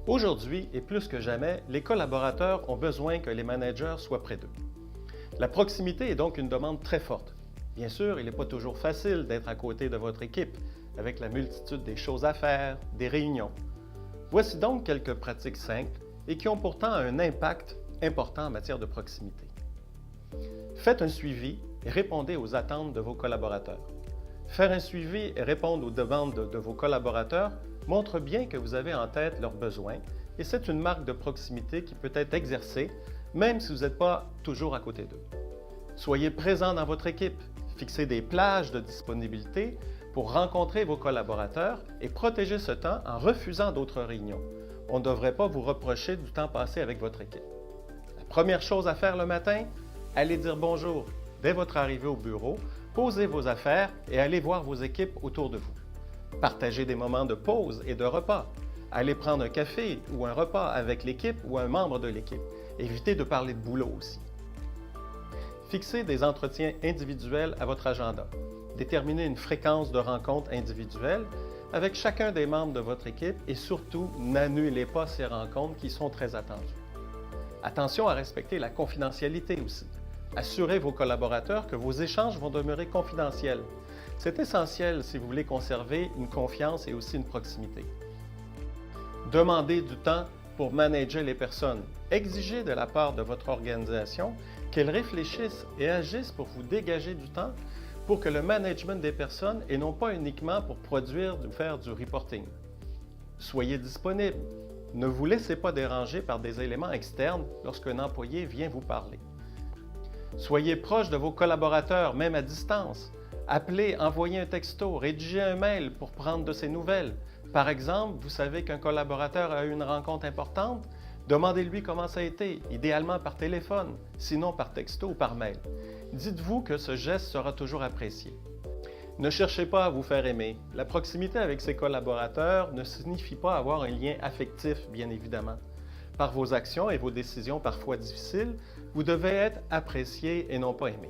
Aujourd'hui, et plus que jamais, les collaborateurs ont besoin que les managers soient près d'eux. La proximité est donc une demande très forte. Bien sûr, il n'est pas toujours facile d'être à côté de votre équipe, avec la multitude des choses à faire, des réunions. Voici donc quelques pratiques simples et qui ont pourtant un impact important en matière de proximité. Faites un suivi et répondez aux attentes de vos collaborateurs. Faire un suivi et répondre aux demandes de vos collaborateurs montre bien que vous avez en tête leurs besoins et c'est une marque de proximité qui peut être exercée même si vous n'êtes pas toujours à côté d'eux. Soyez présent dans votre équipe, fixez des plages de disponibilité pour rencontrer vos collaborateurs et protéger ce temps en refusant d'autres réunions. On ne devrait pas vous reprocher du temps passé avec votre équipe. La première chose à faire le matin, allez dire bonjour dès votre arrivée au bureau, posez vos affaires et allez voir vos équipes autour de vous. Partagez des moments de pause et de repas. Allez prendre un café ou un repas avec l'équipe ou un membre de l'équipe. Évitez de parler de boulot aussi. Fixez des entretiens individuels à votre agenda. Déterminez une fréquence de rencontres individuelles avec chacun des membres de votre équipe et surtout, n'annulez pas ces rencontres qui sont très attendues. Attention à respecter la confidentialité aussi. Assurez vos collaborateurs que vos échanges vont demeurer confidentiels. C'est essentiel si vous voulez conserver une confiance et aussi une proximité. Demandez du temps pour manager les personnes. Exigez de la part de votre organisation qu'elle réfléchisse et agisse pour vous dégager du temps pour que le management des personnes et non pas uniquement pour produire ou faire du reporting. Soyez disponible. Ne vous laissez pas déranger par des éléments externes lorsqu'un employé vient vous parler. Soyez proche de vos collaborateurs, même à distance. Appelez, envoyez un texto, rédigez un mail pour prendre de ses nouvelles. Par exemple, vous savez qu'un collaborateur a eu une rencontre importante, demandez-lui comment ça a été, idéalement par téléphone, sinon par texto ou par mail. Dites-vous que ce geste sera toujours apprécié. Ne cherchez pas à vous faire aimer. La proximité avec ses collaborateurs ne signifie pas avoir un lien affectif, bien évidemment. Par vos actions et vos décisions parfois difficiles, vous devez être apprécié et non pas aimé.